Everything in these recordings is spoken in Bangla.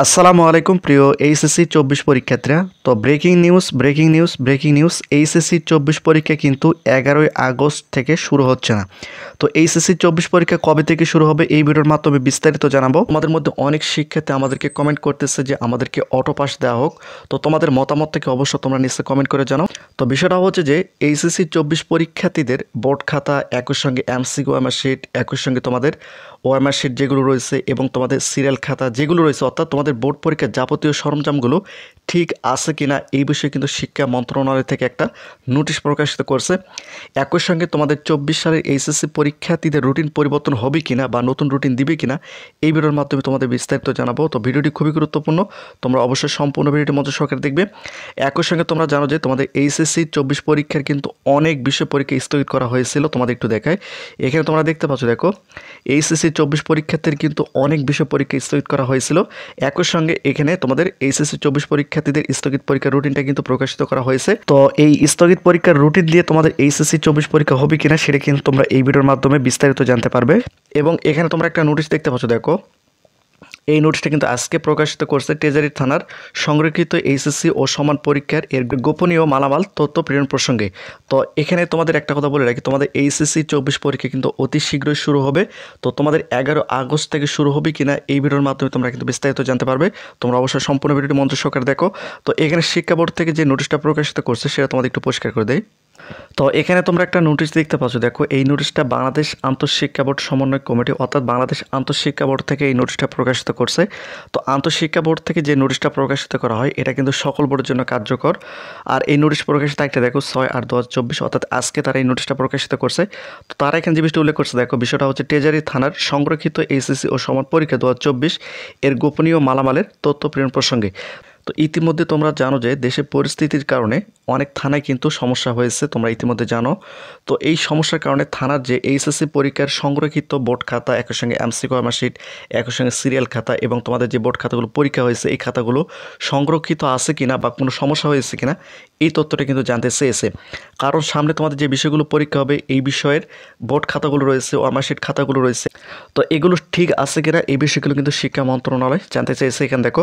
আসসালামু আলাইকুম প্রিয় এইচএসসি 24 পরীক্ষার্থীরা। তো ব্রেকিং নিউজ এইচএসসি 24 পরীক্ষা কিন্তু 11ই আগস্ট থেকে শুরু হচ্ছে না। তো এইচএসসি 24 পরীক্ষা কবে থেকে শুরু হবে এই ভিডিওর মাধ্যমে বিস্তারিত জানাবো। তোমাদের মধ্যে অনেক শিক্ষার্থী আমাদেরকে কমেন্ট করতেছে যে আমাদেরকে অটো পাস দেওয়া হোক। তো তোমাদের মতামত থেকে অবশ্য তোমরা নিচে কমেন্ট করে জানাও। তো বিষয়টা হচ্ছে যে এইচএসসি 24 পরীক্ষার্থীদের বোর্ড খাতা, একই সঙ্গে এমসিকিউ ওএমআর শিট, একই সঙ্গে তোমাদের ওএমআর শিট যেগুলো রয়েছে এবং তোমাদের সিরিয়াল খাতা যেগুলো রয়েছে, অর্থাৎ তোমাদের বোর্ড পরীক্ষার যাবতীয় সরঞ্জামগুলো ঠিক আছে কিনা এই বিষয়ে কিন্তু শিক্ষা মন্ত্রণালয় থেকে একটা নোটিশ প্রকাশিত করছে। একই সঙ্গে তোমাদের 24 সালের এইচএসসি পরীক্ষার্থীদের রুটিন পরিবর্তন হবে কিনা বা নতুন রুটিন দিবে কিনা এই ভিডিওর মাধ্যমে তোমাদের বিস্তারিত জানাবো। তো ভিডিওটি খুবই গুরুত্বপূর্ণ, তোমরা অবশ্যই সম্পূর্ণ ভিডিওটি মনোযোগ সহকারে দেখবে। একই সঙ্গে তোমরা জানো যে তোমাদের এইচএসসি 24 পরীক্ষার কিন্তু অনেক বিষয় পরীক্ষা স্থগিত করা হয়েছিল। তোমাদের একটু দেখায়, এখানে তোমরা দেখতে পাচ্ছ, দেখো এইচএসসি 24 পরীক্ষার্থীর কিন্তু অনেক বিষয় পরীক্ষা স্থগিত করা হয়েছিল। একই সঙ্গে এখানে তোমাদের এইচএসসি 24 পরীক্ষার্থীদের স্থগিত পরীক্ষার রুটিনটা কিন্তু প্রকাশিত করা হয়েছে। তো এই স্থগিত পরীক্ষার রুটিন দিয়ে তোমাদের এইচএসসি 24 পরীক্ষা হবে কিনা সেটা কিন্তু তোমরা এই ভিডিওর মাধ্যমে বিস্তারিত জানতে পারবে। এবং এখানে তোমরা একটা নোটিশ দেখতে পাচ্ছ, দেখো এই নোটিশটা কিন্তু আজকে প্রকাশিত করছে ট্রেজারি থানার সংরক্ষিত এইচএসসি ও সমান পরীক্ষার এর গোপনীয় মালামাল তথ্য প্রেরণ প্রসঙ্গে। তো এখানে তোমাদের একটা কথা বলে রাখি, তোমাদের এইচএসসি 24 পরীক্ষা কিন্তু অতি শীঘ্রই শুরু হবে। তো তোমাদের 11 আগস্ট থেকে শুরু হবে কিনা এই ভিডিওর মাধ্যমে তোমরা কিন্তু বিস্তারিত জানতে পারবে। তোমরা অবশ্যই সম্পূর্ণ ভিডিওটি মনোযোগ সহকারে দেখো। তো এখানে শিক্ষা বোর্ড থেকে যে নোটিশটা প্রকাশিত করছে সেটা তোমাদের একটু পরিষ্কার করে দেয়। তো এখানে তোমরা একটা নোটিশ দেখতে পাচ্ছ, দেখো এই নোটিশটা বাংলাদেশ আন্তঃশিক্ষা বোর্ড সমন্বয় কমিটি অর্থাৎ বাংলাদেশ আন্তঃশিক্ষা বোর্ড থেকে এই নোটিশটা প্রকাশিত করছে। তো আন্তঃশিক্ষা বোর্ড থেকে যে নোটিশটা প্রকাশিত করা হয় এটা কিন্তু সকল বোর্ডের জন্য কার্যকর। আর এই নোটিশ প্রকাশিত একটা দেখো 6/8/2024 অর্থাৎ আজকে তারা এই নোটিশটা প্রকাশিত করছে। তো তারা এখানে যে বিষয়টা উল্লেখ করছে, দেখো বিষয়টা হচ্ছে ট্রেজারি থানার সংরক্ষিত এইচএসসি ও সমান পরীক্ষা 2024 এর গোপনীয় মালামালের তথ্য প্রেরণ প্রসঙ্গে। তো ইতিমধ্যে তোমরা জানো যে দেশের পরিস্থিতির কারণে অনেক থানায় কিন্তু সমস্যা হয়েছে, তোমরা ইতিমধ্যে জানো। তো এই সমস্যার কারণে থানার যে এইচএসসি পরীক্ষার সংরক্ষিত বোর্ড খাতা, একই সঙ্গে এমসিকিউ ওএমআর শিট, একই সঙ্গে সিরিয়াল খাতা এবং তোমাদের যে বোর্ড খাতাগুলো পরীক্ষা হয়েছে এই খাতাগুলো সংরক্ষিত আছে কিনা বা কোনো সমস্যা হয়েছে কিনা এই তথ্যটা কিন্তু জানতে চেয়েছে। কারণ সামনে তোমাদের যে বিষয়গুলো পরীক্ষা হবে এই বিষয়ের বোর্ড খাতাগুলো রয়েছে, ওএমআর শিট খাতাগুলো রয়েছে, তো এগুলো ঠিক আছে কিনা এই বিষয়গুলো কিন্তু শিক্ষা মন্ত্রণালয় জানতে চেয়েছে। এখানে দেখো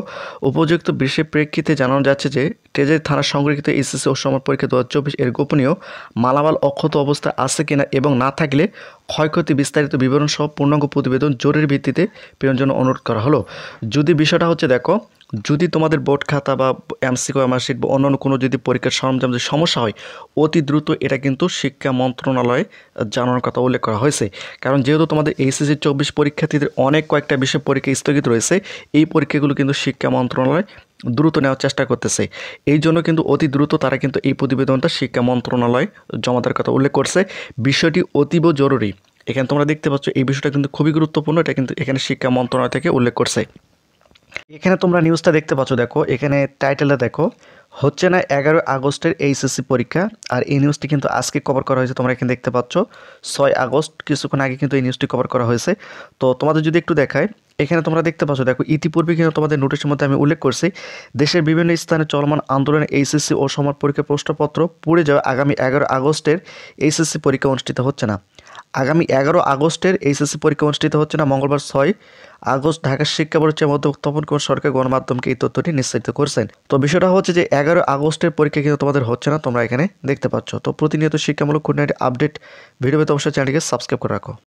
উপযুক্ত বিষয়ের প্রেক্ষিতে জানানো যাচ্ছে যে ট্রেজারি থানার সংরক্ষিত এইচএসসি ও সমান পরীক্ষা 2024 এর গোপনীয় মালামাল অক্ষত অবস্থা আছে কিনা এবং না থাকলে ক্ষয়ক্ষতি বিস্তারিত বিবরণ সহ পূর্ণাঙ্গ প্রতিবেদন জরুরি ভিত্তিতে প্রেরণের জন্য অনুরোধ করা হলো। যদি বিষয়টা হচ্ছে, দেখো যদি তোমাদের বোর্ড খাতা বা এমসিকিউ ওএমআর শিট বা অন্যান্য কোনো যদি পরীক্ষার সরঞ্জাম যদি সমস্যা হয় অতি দ্রুত এটা কিন্তু শিক্ষা মন্ত্রণালয়ে জানানোর কথা উল্লেখ করা হয়েছে। কারণ যেহেতু তোমাদের এইচএসসি 24 পরীক্ষার্থীদের অনেক কয়েকটা বিষয় পরীক্ষা স্থগিত রয়েছে, এই পরীক্ষাগুলো কিন্তু শিক্ষা মন্ত্রণালয় দ্রুত নেওয়ার চেষ্টা করতেছে। এই জন্য কিন্তু অতি দ্রুত তারা কিন্তু এই প্রতিবেদনটা শিক্ষা মন্ত্রণালয় জমা দেওয়ার কথা উল্লেখ করছে। বিষয়টি অতীব জরুরি। এখানে তোমরা দেখতে পাচ্ছ এই বিষয়টা কিন্তু খুবই গুরুত্বপূর্ণ, এটা কিন্তু এখানে শিক্ষা মন্ত্রণালয় থেকে উল্লেখ করছে। এখানে তোমরা নিউজটা দেখতে পাচ্ছ, দেখো এখানে টাইটেলটা দেখো, হচ্ছে না 11 আগস্টের এইচএসসি পরীক্ষা। আর এই নিউজটি কিন্তু আজকে কভার করা হয়েছে, তোমরা এখানে দেখতে পাচ্ছ 6 আগস্ট, কিছুক্ষণ আগে কিন্তু এই নিউজটি কভার করা হয়েছে। তো তোমাদের যদি একটু দেখায়, এখানে তোমরা দেখতে পাচ্ছ, দেখো ইতিপূর্বে কিন্তু তোমাদের নোটিশের মধ্যে আমি উল্লেখ করছি দেশের বিভিন্ন স্থানে চলমান আন্দোলনে এইচএসসি ও সমান পরীক্ষা প্রশ্নপত্র পুড়ে যাওয়া আগামী 11 আগস্টের এইচএসসি পরীক্ষা অনুষ্ঠিত হচ্ছে না। আগামী 11 আগস্টের এইচএসসি পরীক্ষা অনুষ্ঠিত হচ্ছে না। মঙ্গলবার 6 আগস্ট ঢাকা শিক্ষা বোর্ডের চেয়ারম্যান তপন কুমার সরকার গণমাধ্যমকে এই তথ্যটি নিশ্চিত করছেন। তো বিষয়টা হচ্ছে যে 11 আগস্টের পরীক্ষা কিন্তু তোমাদের হচ্ছে না, তোমরা এখানে দেখতে পাচ্ছ। তো প্রতিনিয়ত শিক্ষামূলক খুঁটিনাটি আপডেট ভিডিও পেতে অবশ্যই চ্যানেলটিকে সাবস্ক্রাইব করে রাখো।